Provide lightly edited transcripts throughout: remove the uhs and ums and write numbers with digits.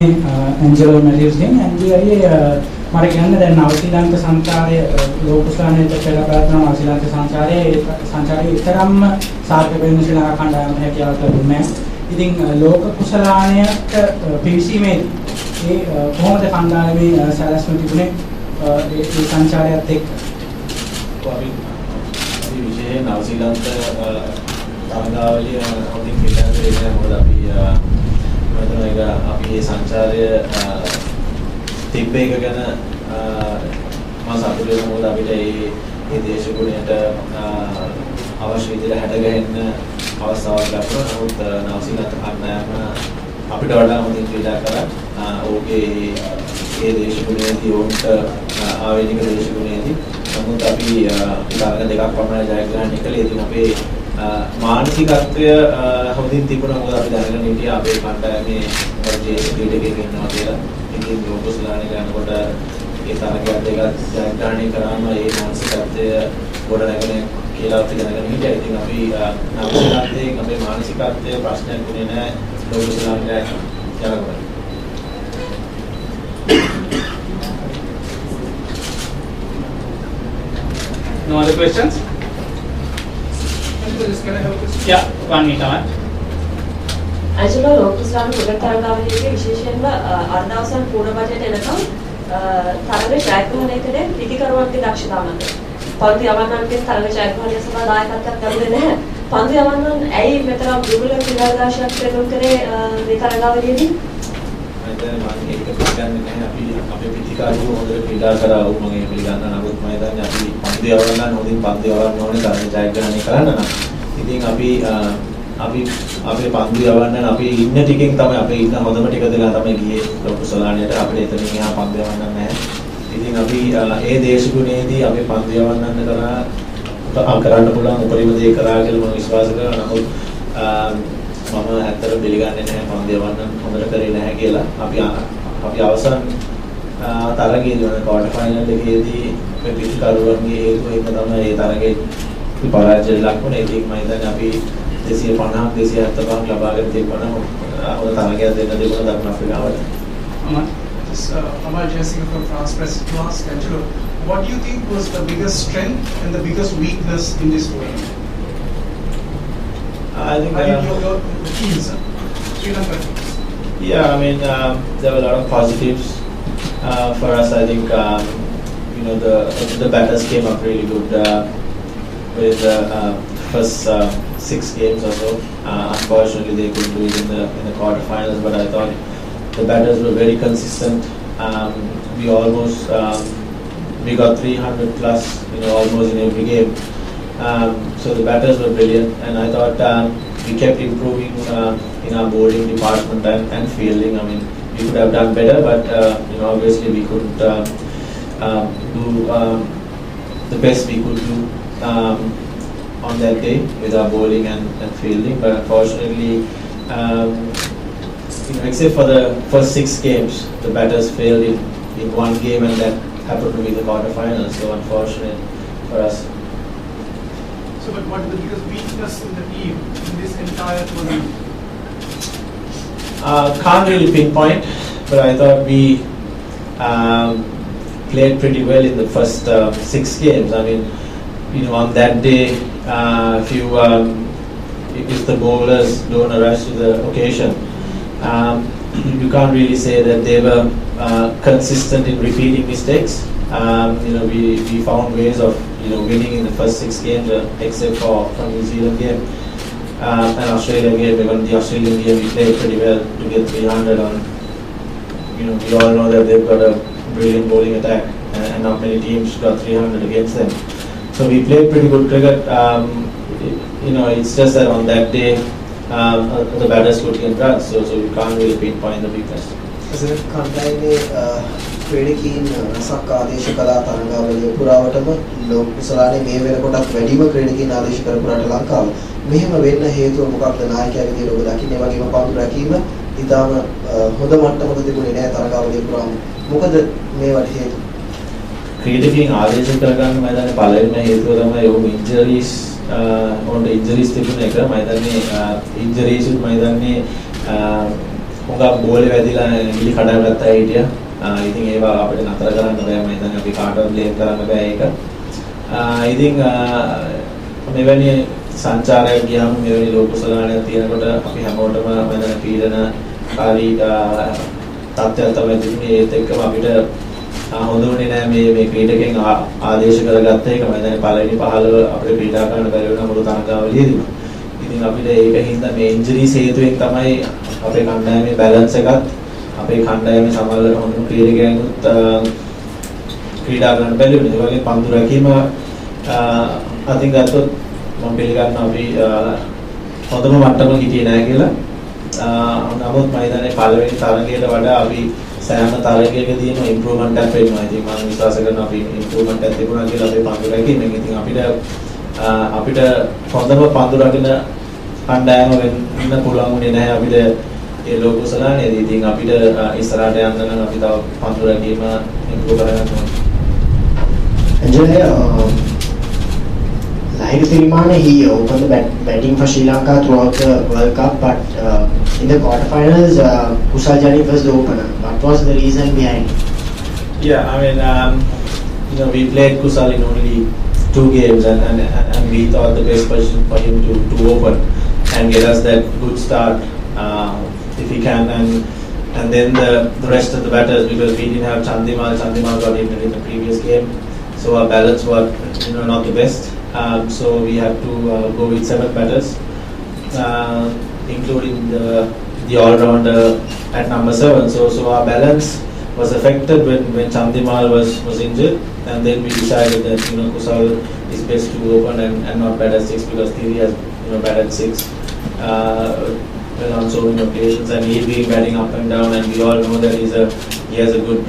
Angelo Mathews again, and we are මට කියන්න දැන් නවසීලන්ත සංචාරයේ ලෝකුස්ලානයේ පෙර ප්‍රාර්ථනා නවසීලන්ත සංචාරයේ ඉතරම්ම සාර්ථක වෙන ශ්‍රී ලංකා කණ්ඩායමට හැකියාවක් ලැබුණේ නැහැ. ඉතින් ලෝක කුසලානයට පිවිසීමේදී ඒ කොහොමද කණ්ඩායමේ සැලැස්ම තිබුණේ ඒ සංචාරයත් එක්ක? අපි විශේෂයෙන් නවසීලන්ත තරගාවලිය හොඳින් පිළිගන්න දෙන්නේ මොකද අපි මේ සංචාරය තිබ්බ එක ගැන මම සතුටු වෙනවා මොකද අපිට මේ දේශගුණයට අවශ්‍ය විදිහට හැඩගැහෙන්න අවස්ථාවක් ලැබුණා. නමුත් නවසීලන්ත කණ්ඩායම අපිට වඩා හොඳින් ක්‍රීඩා කරා. ඔහුගේ මේ දේශගුණයේදී ඔවුන්ට ආවේනික දේශගුණයේදී නමුත් අපි තරග දෙකක් පමණ ජයග්‍රහණය කළේ. ඉතින් අපේ මානසිකත්වය හොඳින් තිබුණා. මොකද අපි දැනගෙන හිටියා අපේ කණ්ඩායමේ ජේෂ්ඨ ක්‍රීඩකයෙක් ඉන්නවා කියලා. ඉතින් ලෝකෝස්ලානේ යනකොට ඒ තරගයක් දෙකක් ජයග්‍රහණය කරාම ඒ මානසිකත්වය ගොඩ නැගෙන කියලා අපි දැනගෙන හිටියා. ඉතින් අපි නවසීලන්තයේ අපේ මානසිකත්වයේ ප්‍රශ්නයක් වුණේ නැහැ ලෝකෝස්ලානේ යනකොට. No other questions? Can I have a question? Yeah, 1 minute. Angelo, ලෝකෝස්ලාන cricket තරගාවලියේ විශේෂයෙන්ම අර්ධවසන් පූර්ණ බජට් එනකම් තරග ජයග්‍රහණය කරේ පිටිකරුවන්ගේ දක්ෂතාවන්ද. පන්දු යවන්නන්ගේ තරග ජයග්‍රහණය සඳහා දායකත්වයක් ලැබුණේ නැහැ. පන්දු යවන්නන් ඇයි මෙතරම් දුර්වල ක්‍රීඩාංගාශයක් ප්‍රගුණ කරේ මේ තරගාවලියේදී? මම ඒක පිළිගන්නේ නැහැ. අපි අපේ පිටිකරුවෝ හොඳට ක්‍රීඩා කරා වුණ මම ඒක පිළිගන්නවා. නමුත් මම හිතන්නේ අපි පන්දු යවන්න හොඳින් පන්දු යවන්න ඕනේ තරග ජයග්‍රහණය කරන්න නම්. ඉතින් අපි අපේ පන්දු යවන්න අපි ඉන්න ටිකෙන් තමයි අපි ඉන්න හොඳම ටික දෙලා තමයි ගියේ ලෝකෝස්ලානයට. අපිට එතනින් එහා පන්දු යවන්න නැහැ. ඉතින් අපි ඒ දේශගුණයේදී අපි පන්දු යවන්නන්න කරන්න පුළුවන් උපරිම දේ කරා කියලා මම විශ්වාස කරනවා. නමුත් මම ඇත්තට පිළිගන්නේ නැහැ පන්දු යවන්න හොඳට කරේ නැහැ කියලා. අපි අවසන් තරගයේදී ක්වාටර් ෆයිනල් එකේදී අපේ පිටිකරුවන්ගේ හේතුව එක තමයි ඒ තරගයේ පරාජය ලක්ුණේ. ඉතින් මම හිතන්නේ අපි 250 275 ලබාගෙන තිබුණා. හොඳ තරගයක් දෙන්න තිබුණා දකුණු අප්‍රිකාවට. Amal Jayasuriya from France Press to ask Angelo, what do you think was the biggest strength and the biggest weakness in this tournament? I think your teams, Sri Lanka. Yeah, I mean there were a lot of positives for us. I think the batters came up really good with the first 6 games or so. Unfortunately, they couldn't do it in the quarterfinals. But I thought the batters were very consistent. We almost we got 300 plus, almost in every game. So the batters were brilliant, and I thought we kept improving in our bowling department and fielding. I mean, we could have done better, but obviously we couldn't do the best we could do on that day with our bowling and fielding. But unfortunately, except for the first 6 games, the batters failed in one game, and that happened to be the quarterfinals. So unfortunate for us. So, but what is the biggest weakness in the team in this entire tournament? Can't really pinpoint, but I thought we played pretty well in the first 6 games. I mean, on that day, if the bowlers don't arise to the occasion, you can't really say that they were consistent in repeating mistakes. We found ways of winning in the first 6 games, except for New Zealand game and Australia game. Even the Australian game we played pretty well to get 300 on. We all know that they've got a brilliant bowling attack, and not many teams got 300 against them. So we played pretty good cricket. It's just that on that day the batters could get runs, so we can't really pinpoint the weakness. As a කණ්ඩායමේ ක්‍රීඩකීන් රසක් ආදේශ කළා තරගාවලිය පුරාවටම ලෝකෝස්ලානේ මේ වෙනකොටත් වැඩිම ක්‍රීඩකීන් ආදේශ කරපු රට ලංකාව. මෙහෙම වෙන්න හේතුව මොකක්ද? නායකයාගේ විදියට ඔබ දකින්නේ වගේම පන්දු රැකීම ඉතාම හොඳ මට්ටමක තිබුණේ නැහැ තරගාවලිය පුරාම. මොකද මේවට හේතුව? ක්‍රීඩකීන් ආදේශ කරගන්න මම හිතන්නේ පළවෙනිම හේතුව තමයි ඔහු ඉන්ජරිස් තිබුණ එක. මම හිතන්නේ ඉන්ජරිස් මම හිතන්නේ හුඟක් බෝලේ වැදිලා ඉලි කඩාගත්තා හිටියා. ඉතින් ඒවා අපිට නතර කරන්න බෑ. මම හිතන්නේ අපි කාටවත් බ්ලේම් කරන්න බෑ ඒක. ඉතින් මෙවැනි සංචාරයක් ගියාම මෙවැනි ලෝක කුසලානයක් තියෙනකොට අපි හැමෝටම මම පීඩනකාරී තත්ත්වයක් තමයි තිබුණේ. ඒත් එක්කම අපිට හොඳ වුණේ නෑ මේ ක්‍රීඩකයන් ආදේශ කරගත්ත එක. මම දැන් පළවෙනි 15 අපිට ක්‍රීඩා කරන්න බැරි වුණා මුළු තරගාවලියේදීම. ඉතින් අපිට ඒකින්ද මේ ඉන්ජරිස් හේතුවෙන් තමයි අපේ කණ්ඩායමේ බැලන්ස් එකත් අපේ කණ්ඩායමේ සමහරවල් හොඳම ක්‍රීඩකයන්ුත් ක්‍රීඩා කරන්න බැරි වුණා. ඒ වගේ පන්දු රැකීම අතින් ගත්තොත් මම පිළිගන්නවා අපි හොඳම මට්ටමක හිටියේ නෑ කියලා. නමුත් මම හිතන්නේ පළවෙනි තරගයට වඩා අපි සෑම තරගයකදීම ඉම්ප්‍රූව්මන්ට් එකක් වෙනවා. ඉතින් මම විශ්වාස කරනවා අපි ඉම්ප්‍රූව්මන්ට් එකක් තිබුණා කියලා අපේ පන්දු රැකීමෙන්. ඉතින් අපිට හොඳම පන්දු රකින්න කණ්ඩායම වෙන්න පුළුවන් වුණේ නැහැ අපිට ඒ ලෝක කුසලානේදී. ඉතින් අපිට ඉස්සරහට යන්න නම් අපි තව පන්දු රැකීම ඉම්ප්‍රූව් කරගන්න ඕනේ. Angelo, Lahiri he opened the batting for Sri Lanka throughout the World Cup, but in the quarterfinals, Kusal Janit was the opener. What was the reason behind it? Yeah, I mean, we played Kusal in only 2 games, and we thought the best position for him to open and get us that good start if he can, and then the rest of the batters, because we didn't have Chandimal got injured in the previous game, so our balance was not the best. So we had to go with 7 batters, including the all-rounder at number 7. So our balance was affected when Chandimal was injured, and then we decided that Kusal is best to open and not bat at 6, because Thierry has bat at 6 on so many occasions, and he's been batting up and down, and we all know that he has a good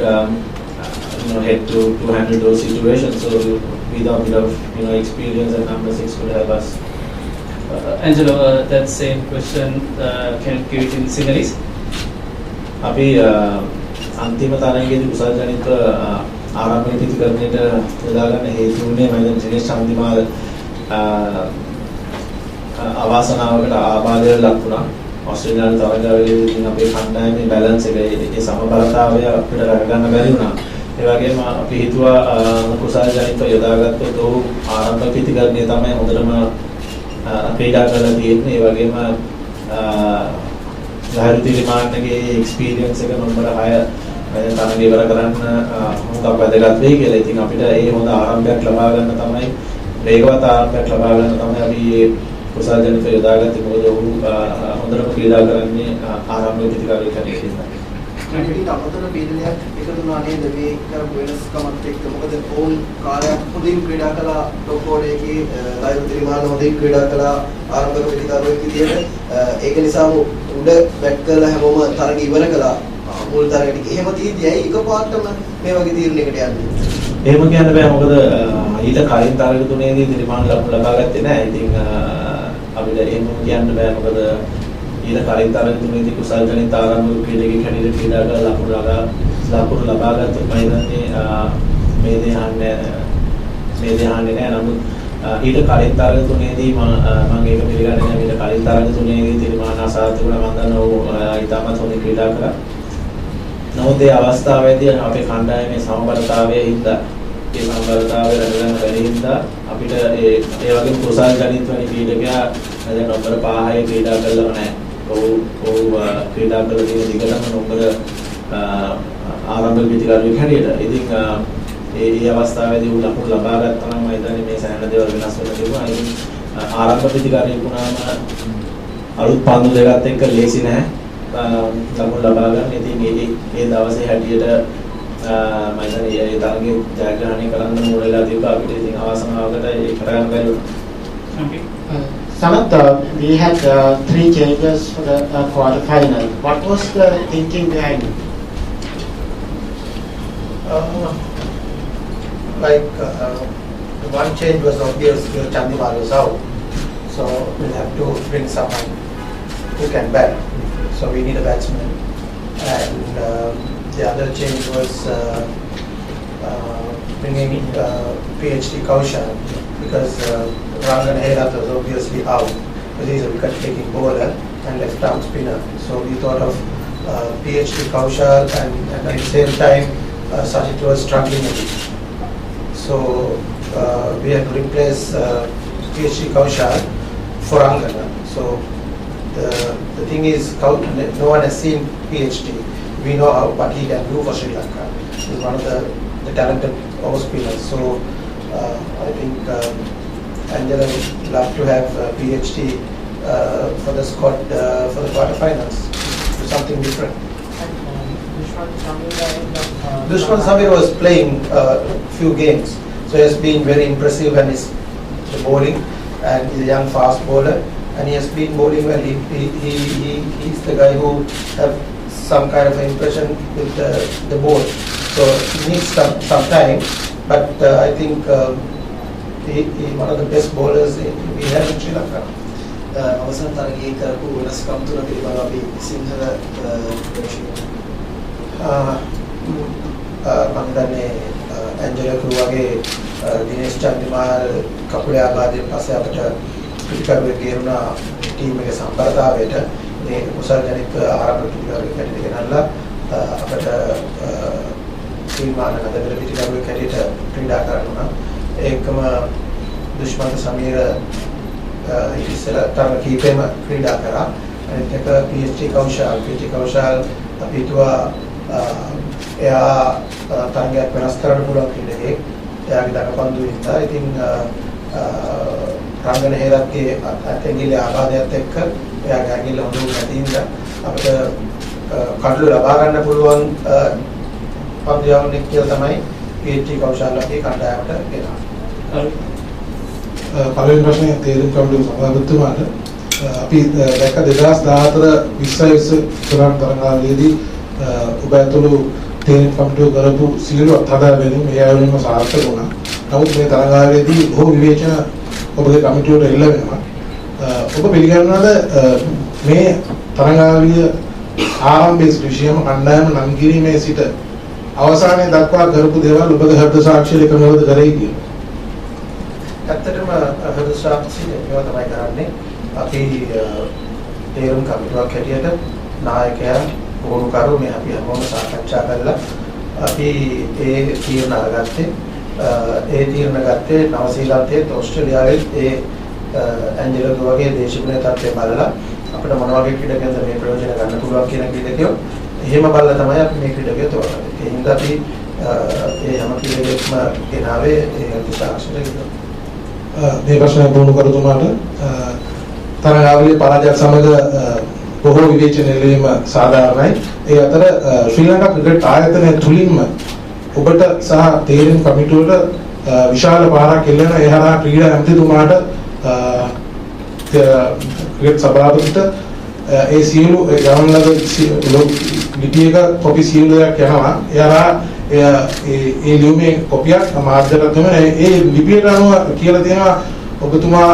head to handle those situations. So with a bit of experience at number 6 could help us. Angelo, that same question, can you give it in Sinhalese? අපි අන්තිම තරගයේදී කුසල් ජනිත ආරම්භක ප්‍රතිකරණයට යොදා ගන්න හේතු වුණේ මම දැන් දිනේෂ් චන්දිමාල් අවාසනාවකට ආබාධයට ලක් වුණා. ඔස්ට්‍රේලියානු තරගාවලියේදී අපේ කණ්ඩායමේ බැලන්ස් එක ඒ සමබරතාවය අපිට රැකගන්න බැරි වුණා. ඒ වගේම අපි හිතුවා කුසල් ජනිත යොදාගත්තොත් ඔහු ආරම්භක ප්‍රතිකරණය තමයි හොඳටම ක්‍රීඩා කරලා තියෙන්නේ. ඒ වගේම ලහිරු මාන්නගේ එක්ස්පීරියන්ස් එක නම්බර 6 දැන් තරගය ඉවර කරන්න හුඟක් වැදගත් වෙයි කියලා. ඉතින් අපිට ඒ හොඳ ආරම්භයක් ලබා ගන්න තමයි වේගවත් ආරම්භයක් ලබා ගන්න තමයි අපි කුසල් ජනිත යොදාගත්තේ. මොකද ඔහු හොඳටම ක්‍රීඩා කරන්නේ ආරම්භක ප්‍රතිකාරය කරන්නේ. ඊට අමතර පීඩනයක් එකතු වුණා නේද මේ කරපු වෙනස්කමත් එක්ක? මොකද ඕන් කාර්යයක් හොඳින් ක්‍රීඩා කළා ටොපෝඩේකේ ලයිව් ත්‍රිමාන හොඳින් ක්‍රීඩා කළා ආරම්භක ප්‍රතිකාරයක් විදියට. ඒක නිසා උඩ බැට් කරලා හැමෝම තරග ඉවර කළා මුල් තරගෙට. එහෙම තියෙද්දි ඇයි එකපාරටම මේ වගේ තීරණයකට යන්නේ? එහෙම කියන්න බෑ. මොකද ඊට කලින් තරග තුනේදී ත්‍රිමාන ලබා ගත්තේ නෑ. ඉතින් අපිට එහෙම කියන්න බෑ. මොකද ඊට කලින් තරග තුනේදී කුසල් ජනිත ආරම්භක ක්‍රීඩකයෙක් හැටියට ක්‍රීඩා කරලා ලකුණු ලබා ගත්තොත් මම හිතන්නේ මේ දෙහාන්නේ නෑ. නමුත් ඊට කලින් තරග තුනේදී මම ඒක පිළිගන්නේ නැහැ. ඊට කලින් තරග තුනේදී තිරමාන අසාර්ථක වුණා. මම දන්නවා ඉතාමත් හොඳින් ක්‍රීඩා කළා. නමුත් ඒ අවස්ථාවේදී අපේ කණ්ඩායමේ සමබරතාවයේ හින්දා ඒ සමබරතාවය රැකගන්න බැරි හින්දා අපිට ඒ වගේ කුසල් ජනිත වෙන ක්‍රීඩකයා දැන් නම්බර 5 ක්‍රීඩා කළා නැහැ. ඔව් ක්‍රීඩා කළ තියෙන දිගටම නම්බර ආරම්භක ප්‍රතිකාරයක් හැටියට. ඉතින් ඒ අවස්ථාවේදී උන් ලකුණු ලබා ගත්තා නම් මම හිතන්නේ මේ සෑහෙන දේවල් වෙනස් වෙලා තිබුණා. ඉතින් ආරම්භක ප්‍රතිකාරය වුණාම අලුත් පන්දු දෙකත් එක්ක ලේසි නැහැ ලකුණු ලබා ගන්න. ඉතින් ඒ දවසේ හැටියට මම හිතන්නේ ඒ තරගයේ ජයග්‍රහණය කරන්න ඕන වෙලා තිබ්බා අපිට. ඉතින් අවසනාවකට ඒක කරගන්න බැරි වුණා. Okay. Sanath, we had 3 changes for the quarter final. What was the thinking behind it? One change was obvious. Chandimal was out, so we'll have to bring someone who can bat. So we need a batsman, and the other change was bringing PhD Kaushan, because Rangan Helath was obviously out, because he's a wicket-taking bowler and left-arm spinner. So we thought of PhD Kaushal and at the same time Sajit was struggling a bit. So we had to replace PhD Kaushal for Angelo. So the thing is, no one has seen PhD. We know what he can do for Sri Lanka. He's one of the talented overspinners. So I think Angelo would love to have a PhD for the squad for the quarterfinals. Do something different. Dushman Samir was playing few games, so he has been very impressive and is the bowling, and he's a young fast bowler, and he has been bowling well. He's the guy who have some kind of impression with the ball. So he needs some time, but I think he's one of the best bowlers we have in Sri Lanka. අවසන් තරගයේ කරපු වෙනස්කම් තුන පිළිබඳව අපි සිංහල මම දන්නේ Angelo කිව්වාගේ Dinesh Chandimal කකුලේ ආබාධයෙන් පස්සේ අපිට පිටිකරුවේ ගේරුණා ටීම් එකේ සම්බරතාවයට මේ කුසල් ජනිත ආරම්භ පිටිකරුවේ කැටි ගෙනල්ලා අපිට ශ්‍රීමාන නදවල පිටිකරුවේ කැටියට ක්‍රීඩා කරනවා. ඒකම දුෂ්මන්ත සමීර ඉස්සෙල්ලා තරග කීපෙම ක්‍රීඩා කරා. අනිත් එක PhD කෞශල් අපි හිතුවා එයා තරගයක් වෙනස් කරන්න පුළුවන් ක්‍රීඩකයෙක්. එයාගේ දකපන්දු ඉඳලා ඉතින් රංගන හේරත්ගේ ඇඟිල්ල ආබාධයත් එක්ක එයාගේ ඇඟිල්ල හොඳ නැති ඉඳලා අපිට කඩළු ලබා ගන්න පුළුවන් පන්දියාවන්නේ කියලා තමයි PhD කෞශල් අපි කණ්ඩායමට ගෙනාවේ. පළවෙනි ප්‍රශ්නේ තේරුම් කමිටුවේ සභාපතිතුමාට අපි දැක්ක 2014 20 තරඟාවලියේදී ඔබ ඇතුළු තේරුම් කමිටුව කරපු සියලු අත්හදා බැලීම් ඒ අයවලින්ම සාර්ථක වුණා. නමුත් මේ තරඟාවලියේදී බොහෝ විවේචන ඔබගේ කමිටුවට එල්ල වෙනවා. ඔබ පිළිගන්නවද මේ තරඟාවලිය ආරම්භයේ විශේෂම කණ්ඩායම නම් කිරීමේ සිට අවසානයේ දක්වා කරපු දේවල් ඔබගේ හෘද සාක්ෂිය එකඟවද කරේ කියලා? ඇත්තටම හෘද සාක්ෂිය මේවා තමයි කරන්නේ. අපි තේරුම් කමිටුවක් හැටියට නායකයන් ඕරුකරු මේ අපි හැමෝම සාකච්ඡා කරලා අපි ඒ තීරණ අරගත්තේ. ඒ තීරණ ගත්තේ නව ශ්‍රීලංකාවේ ඕස්ට්‍රේලියාවේ ඒ ඇන්ජලෝ වගේ දේශගුණ තත්ත්වය බලලා අපිට මොන වගේ ක්‍රීඩකයන්ද මේ ප්‍රයෝජන ගන්න පුළුවන් කියන ක්‍රීඩකයෝ එහෙම බලලා තමයි අපි මේ ක්‍රීඩකයෝ තෝරන්නේ. ඒ හින්දා අපි ඒ හැම ක්‍රීඩකයෙක්ම ගෙනාවේ ඒ අතිශාක්ෂිත මේ ප්‍රශ්නය පුහුණු කරතුමාට තරඟාවලියේ පරාජයත් සමග බොහෝ විවේචන එල්ලීම සාධාරණයි. ඒ අතර ශ්‍රී ලංකා ක්‍රිකට් ආයතනය තුලින්ම ඔබට සහ තේරීම් කමිටුවට විශාල පාරක් එල්ලන ඒ හරහා ක්‍රීඩා ඇමතිතුමාට ක්‍රිකට් සභාපතිට ඒ සියලු ගමන් ලද ලිපියක කොපි සියලුයක් යනවා. ඒ හරහා ඒ ලියුමේ කොපියක් මාධ්‍යයට දෙන්න. ඒ ලිපියට අනුව කියලා තියෙනවා ඔබතුමා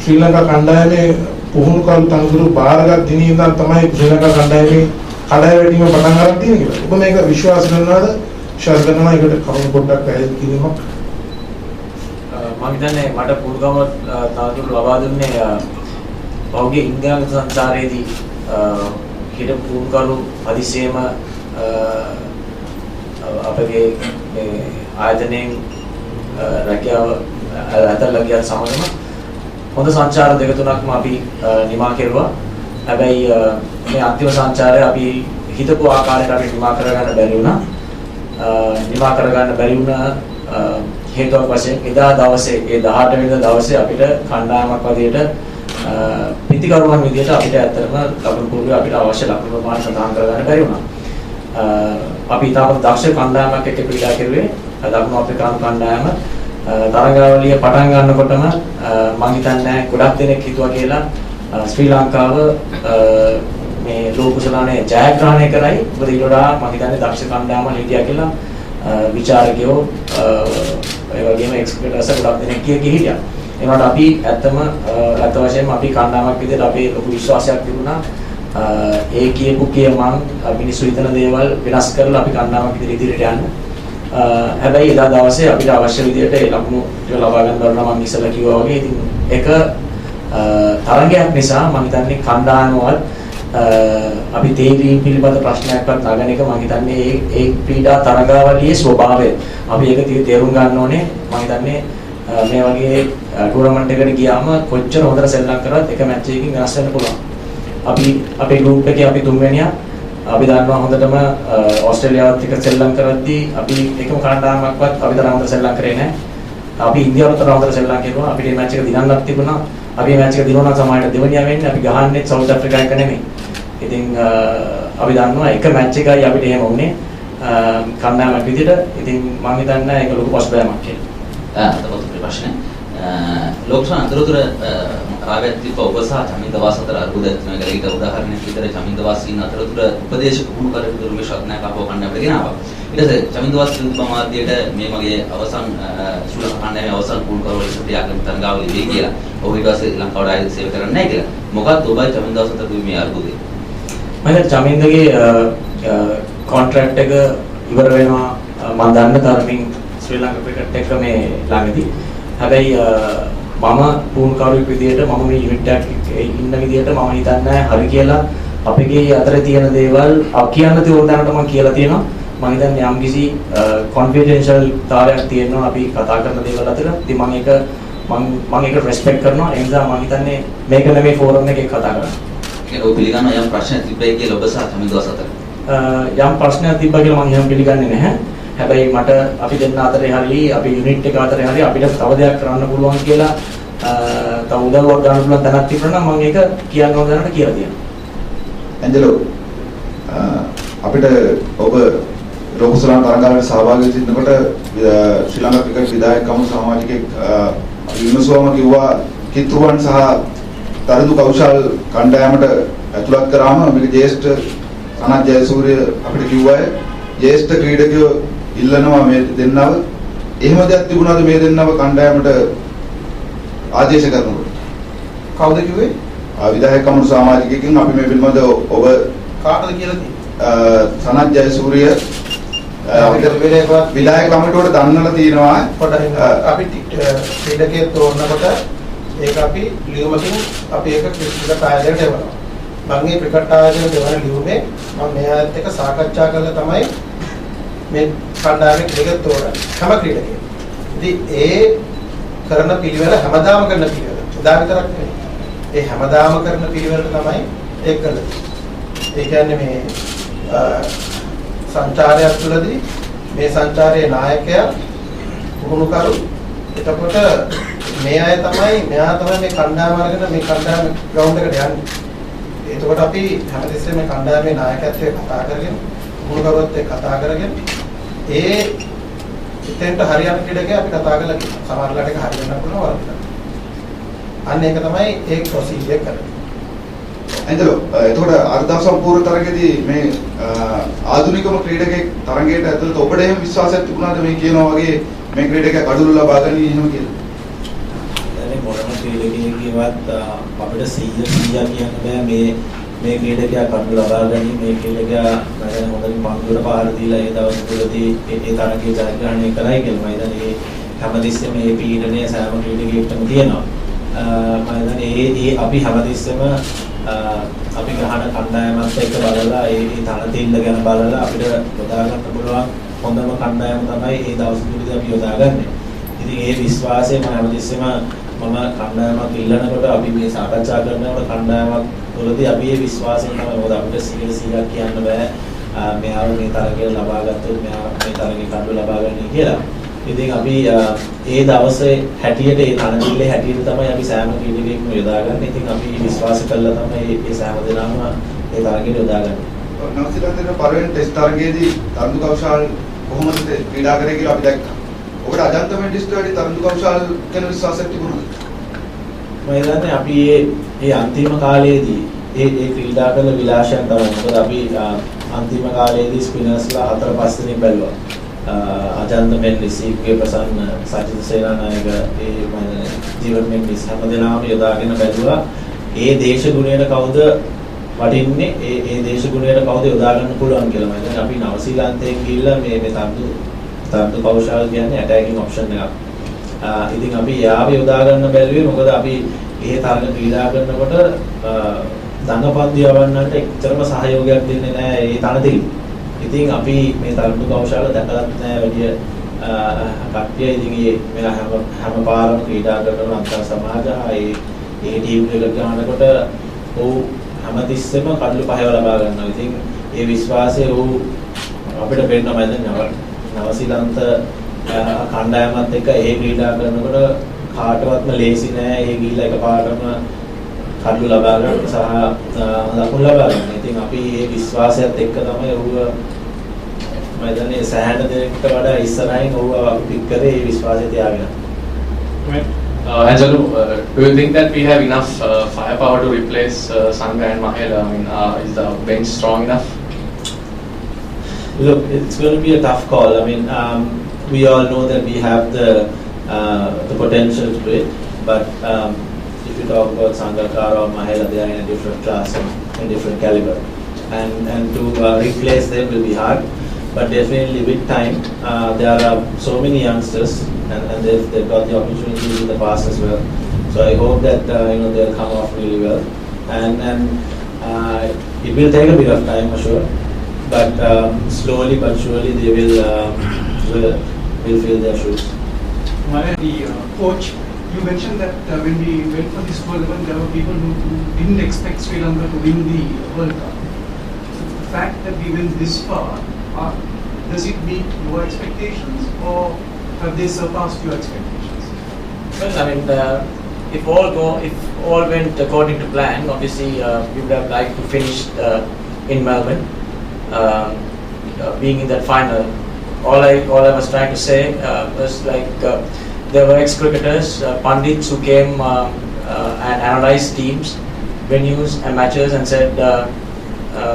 ශ්‍රී ලංකා කණ්ඩායමේ පුහුණු කරු තනතුරු බාරගත් දිනේ ඉඳන් තමයි ශ්‍රී ලංකා කණ්ඩායමේ කඩාවැටීම පටන් ගන්න තියෙන්නේ කියලා. ඔබ මේක විශ්වාස කරනවද? විශ්වාස කරනවා ඒකට කරුණු පොඩ්ඩක් පැහැදිලි කිරීමක්. මම හිතන්නේ මට පුරුගම තනතුරු ලබා දුන්නේ පෞගේ ඉන්දියානු සංචාරයේදී හිටපු පුහුණුකරු අධිශේම අපගේ මේ ආයතනයෙන් රැකියාව අතල්ලා ගියත් සමගම හොඳ සංචාර දෙක තුනක්ම අපි නිමා කෙරුවා. හැබැයි මේ අන්තිම සංචාරය අපි හිතපු ආකාරයට අපි නිමා කරගන්න බැරි වුණා. නිමා කරගන්න බැරි වුණා හේතුවක් වශයෙන් එදා දවසේ ඒ 18 වෙනිදා දවසේ අපිට කණ්ඩායමක් වදියට පිටිකරුවන් විදියට අපිට ඇත්තටම ලකුණු පුරුවේ අපිට අවශ්‍ය ලකුණු ප්‍රමාණය සඳහන් කරගන්න බැරි වුණා. අපි තාම දක්ෂ කණ්ඩායමක් එක්ක ක්‍රීඩා කරුවේ. දකුණු අප්‍රිකානු කණ්ඩායම තරඟාවලිය පටන් ගන්නකොටම මම හිතන්නේ ගොඩක් දෙනෙක් හිතුවා කියලා ශ්‍රී ලංකාව මේ ලෝකුසලානේ ජයග්‍රහණය කරයි. මොකද ඊට වඩා මම හිතන්නේ දක්ෂ කණ්ඩායම හිටියා කියලා විචාරකයෝ ඒ වගේම එක්ස්පර්ට්ස් ගොඩක් දෙනෙක් හිටියා. ඒකට අපි ඇත්තම අත් වශයෙන්ම අපි කණ්ඩායමක් විදිහට අපේ ලොකු විශ්වාසයක් තිබුණා. ඒ කියපු කියමන් මිනිස්සු හිතන දේවල් වෙනස් කරලා අපි කණ්ඩායමක් ඉදිරියට යන්න. හැබැයි එදා දවසේ අපිට අවශ්‍ය විදිහට ඒ ලකුණු ටික ලබා ගන්න බැරුණා මම ඉස්සෙල්ලා කිව්වා වගේ. ඉතින් ඒක තරගයක් නිසා මම හිතන්නේ කණ්ඩායමවත් අපි තේරීම් පිළිබඳ ප්‍රශ්නයක්වත් නගන එක මම හිතන්නේ ඒ ක්‍රීඩා තරගාවලියේ ස්වභාවය අපි ඒක තේරුම් ගන්න ඕනේ. මම හිතන්නේ මේ වගේ ටූර්නමන්ට් එකකට ගියාම කොච්චර හොඳට සෙල්ලම් කරත් එක මැච් එකකින් වෙනස් වෙන්න පුළුවන්. අපි අපේ ගෲප් එකේ අපි තුන්වෙනියා අපි දන්නවා හොඳටම ඕස්ට්‍රේලියාවත් එක්ක සෙල්ලම් කරද්දී අපි එකම කණ්ඩායමක්වත් අපි තරම් හොඳට සෙල්ලම් කරේ නැහැ. අපි ඉන්දියාවට තරම් හොඳට සෙල්ලම් කරුවා. අපිට මේ මැච් එක දිනන්නත් තිබුණා. අපි මේ මැච් එක දිනුවා නම් සමහරවිට දෙවෙනියා වෙන්නේ. අපි ගහන්නේ සවුත් අප්‍රිකා එක නෙමෙයි. ඉතින් අපි දන්නවා එක මැච් එකයි අපිට එහෙම වුණේ කණ්ඩායමක් විදිහට. ඉතින් මම හිතන්නේ ඒක ලොකු පසුබෑමක් කියලා. අතපොත් ප්‍රශ්නේ ලෝකසභා අතරතුර ආගත්තික ඔබසා චමින්දවාස අතර අරුද ඇතිවෙන ගලීට උදාහරණයක් විතර චමින්දවාස ඉන්න අතරතුර උපදේශක පුහුණු කරපු දුර්මේ ශක්තියක් අපව කන්න අපිට ගෙනාවා. ඊට පස්සේ චමින්දවාස ප්‍රමාද්‍යයට මේ මගේ අවසන් ශ්‍රී ලංකා කණ්ඩායමේ අවසන් පුහුණු කරවල ක්‍රියාකරන තරගාවලිය වෙයි කියලා. ඔහු ඊට පස්සේ ලංකාවට ආයෙත් සේවය කරන්නේ නැහැ කියලා. මොකක්ද ඔබයි චමින්දවාස අතර මේ අරුදේ? මම චමින්දගේ කොන්ට්‍රැක්ට් එක ඉවර වෙනවා මම දන්න තරමින් ශ්‍රී ලංකා ක්‍රිකට් එක මේ ළඟදී. හැබැයි මම පුහුණුකරුවෙක් විදිහට මම මේ යුනිට් එකේ ඉන්න විදිහට මම හිතන්නේ හරි කියලා අපගේ අතරේ තියෙන දේවල් කියන්න තියෙන දැනට මම කියලා තියෙනවා. මම හිතන්නේ යම්කිසි කොන්ෆිඩෙන්ෂල් තාලයක් තියෙනවා අපි කතා කරන දේවල් අතර. ඉතින් මම ඒක රෙස්පෙක්ට් කරනවා. ඒ නිසා මම හිතන්නේ මේක නෙමෙයි ෆෝරම් එකේ කතා කරන්නේ. ඒක ඔය පිළිගන්න යම් ප්‍රශ්නයක් තිබ්බයි කියලා ඔබ සහ චමින්දවාස අතර. යම් ප්‍රශ්නයක් තිබ්බා කියලා මම එහෙම පිළිගන්නේ නැහැ. හැබැයි මට අපි දෙන්න අතරේ හරිය අපි යුනිට් එක අතරේ හරිය අපිට තව දෙයක් කරන්න පුළුවන් කියලා තව උදව්වක් ගන්න පුළුවන් තැනක් තිබුණා නම් මම ඒක කියන්න ඕන දැනට කියලා තියෙනවා. ඇන්ජලෝ අපිට ඔබ ලෝකසභා තරගාවලියේ සහභාගී වෙන්නකොට ශ්‍රී ලංකා ක්‍රිකට් විධායක කමිටු සමාජිකෙක් විමසුවම කිව්වා කිතුරුවන් සහ තරුදු කෞශල් කණ්ඩායමට ඇතුළත් කරාම මේක ජ්‍යෙෂ්ඨ සනත් ජයසූරිය අපිට කිව්වා ජ්‍යෙෂ්ඨ ක්‍රීඩකයෝ ඉල්ලනවා මේ දෙන්නව. එහෙම දෙයක් තිබුණාද මේ දෙන්නව කණ්ඩායමට ආදේශ කරනකොට? කවුද කිව්වේ? විධායක කමිටු සමාජිකයෙක්ගෙන් අපි මේ පිළිබඳව ඔබ කාටද කියලා සනත් ජයසූරිය විධායක කමිටුවට දන්නලා තියෙනවා. අපි ක්‍රීඩකයෙක් තෝරනකොට ඒක අපි ලියුමකින් අපි ඒක ක්‍රිකට් ආයතනයට එවනවා. මම මේ ක්‍රිකට් ආයතනයට එවන ලියුමේ මම මෙයාත් එක්ක සාකච්ඡා කරලා තමයි මේ කණ්ඩායමේ ක්‍රිකට් තෝරන්නේ. හැම ක්‍රීඩකයෙක්. ඉතින් ඒ කරන පිළිවෙල හැමදාම කරන පිළිවෙල. උදා විතරක් නෙවෙයි. ඒ හැමදාම කරන පිළිවෙලට තමයි ඒක කළේ. ඒ කියන්නේ මේ සංචාරයක් තුළදී මේ සංචාරයේ නායකයා පුහුණුකරු එතකොට මෙයා තමයි මේ කණ්ඩායම අරගෙන මේ කණ්ඩායම ග්‍රවුන්ඩ් එකට යන්නේ. එතකොට අපි හැමතිස්සෙම මේ කණ්ඩායමේ නායකත්වයේ කතා කරගෙන පුහුණුකරුවත් එක්ක කතා කරගෙන ඒ ඉතින්ට හරියන ක්‍රීඩකයා අපි කතා කරලා කියනවා. සමහරවිට ඒක හරියන්න පුළුවන් වරදිනවා. අන්න ඒක තමයි ඒ ප්‍රොසීජර් එක කරන්නේ. ඇන්ජලෝ එතකොට අර්ධ සම්පූර්ණ තරගයේදී මේ ආධුනිකම ක්‍රීඩකෙක් තරගයට ඇතුළත ඔබට එහෙම විශ්වාසයක් තිබුණාද මේ කියනවා වගේ මේ ක්‍රීඩකයා කඩළු ලබා ගනි එහෙම කියලා? දැන් මොනම ක්‍රීඩකයෙක්ගේවත් අපිට 100% කියන්න බෑ මේ ක්‍රීඩකයා කඩළු ලබා ගනි මේ ක්‍රීඩකයා මම හොඳින් පන්දුවට පාර දීලා ඒ දවස් තුලදී ඒ තරගයේ ජයග්‍රහණය කරයි කියලා මම හිතන්නේ හැමතිස්සෙම මේ පීඩනය සෑම ක්‍රීඩකයෙකුටම තියෙනවා. මම හිතන්නේ අපි හැමතිස්සෙම අපි ගහන කණ්ඩායමත් එක්ක බලලා ඒ තනතිල්ල ගැන බලලා අපිට යොදා ගන්න පුළුවන් හොඳම කණ්ඩායම තමයි ඒ දවස් තුනදී අපි යොදාගන්නේ. ඉතින් ඒ විශ්වාසය මම හැමතිස්සෙම මම කණ්ඩායමක් ඉල්ලනකොට අපි මේ සාකච්ඡා කරනකොට කණ්ඩායමක් වලදී අපි ඒ විශ්වාසයෙන් තමයි මොකද අපිට 100% කියන්න බෑ මෙයාව මේ තරගය ලබා ගත්තොත් මෙයා මේ තරගේ කඩුව ලබා ගන්න කියලා. ඉතින් අපි ඒ දවසේ හැටියට ඒ තනතිල්ලේ හැටියට තමයි අපි සෑම ක්‍රීඩකයෙක්ම යොදාගන්නේ. ඉතින් අපි විශ්වාස කළා තමයි ඒ සෑම දෙනාම ඒ තරගෙට යොදාගන්නේ. නවසීලන්තේ පළවෙනි ටෙස්ට් තරගයේදී තරුදු කෞශල් කොහොමද ක්‍රීඩා කරේ කියලා අපි දැක්කා. ඔබට අජන්ත මෙන්ඩිස්ට වැඩි තරුදු කෞශල් ගැන විශ්වාසයක් තිබුණාද? මම හිතන්නේ අපි ඒ අන්තිම කාලයේදී ඒ ක්‍රීඩා කළ විලාසයන් තමයි. මොකද අපි අන්තිම කාලයේදී ස්පිනර්ස්ලා 4-5 දෙනෙක් බැලුවා. අජන්ත මෙන්ඩිස්, සීප්ගේ ප්‍රසන්න, සචිත සේනානායක, ජීවන් මෙන්ඩිස් හැමදෙනාම යොදාගෙන බැලුවා. ඒ දේශගුණයට කවුද වටින්නේ? ඒ දේශගුණයට කවුද යොදා ගන්න පුළුවන් කියලා. මම හිතන්නේ අපි නවසීලන්තයෙන් ගිහිල්ලා මේ තරුදු කෞශල් කියන්නේ ඇටැකින් ඔප්ෂන් එකක්. ඉතින් අපි යාව යොදා ගන්න බැලුවේ මොකද අපි ඒ තරග ක්‍රීඩා කරනකොට දඟපන්දු යවන්නට එච්චරම සහයෝගයක් දෙන්නේ නැහැ ඒ තනතිරි. ඉතින් අපි මේ තරුණ කෞශල දැකලත් නැහැ වැඩි කට්ටිය ඉතින් මේ හැම පාරම ක්‍රීඩා කරන අන්තර් සමාජ ඒ ටීම් එකට ගන්නකොට ඔව් හැමතිස්සෙම කඩළු පහව ලබා ගන්නවා. ඉතින් ඒ විශ්වාසය ඔව් අපිට පේනවා මම දැන් නවසීලන්ත කණ්ඩායමත් එක්ක ඒ ක්‍රීඩා කරනකොට කාටවත්ම ලේසි නෑ. ඒ ගිහිල්ලා එකපාරටම කඩළු ලබා ගන්න සහ ලකුණු ලබා ගන්න. ඉතින් අපි මේ විශ්වාසයත් එක්ක තමයි ඔව් මම දැන් සෑහෙන දෙයකට වඩා ඉස්සරහින් ඔව් අපි පික් කරේ මේ විශ්වාසය තියාගෙන. Angelo, do you think that we have enough firepower to replace Sanga and Mahela? I mean, is the bench strong enough? Look, it's going to be a tough call. I mean, we all know that we have the potential to do it, but if you talk about Sangakkara or Mahela, they are in a different class and a different caliber, and to replace them will be hard. But definitely with time, there are so many youngsters, and they've got the opportunities in the past as well. So I hope that they'll come off really well, and it will take a bit of time for sure, but slowly but surely they will fill their shoes. The coach, you mentioned that when we went for this tournament, there were people who didn't expect Sri Lanka to win the World Cup. So the fact that we went this far, does it meet your expectations, or have they surpassed your expectations? Well, I mean, if all went according to plan, obviously we would have liked to finish in Melbourne, being in that final. All I was trying to say was like there were ex-cricketers, pundits who came and analysed teams, venues and matches and said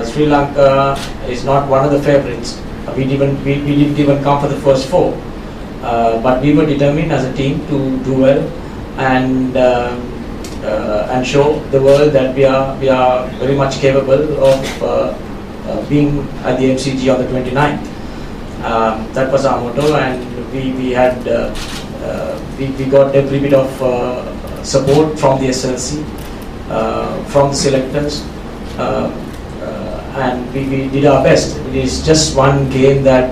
Sri Lanka is not one of the favourites. We didn't even come for the first four, but we were determined as a team to do well and show the world that we are very much capable of being at the MCG on the 29th. That was our motto, and we got every bit of support from the SLC, from the selectors, and we did our best. It is just one game that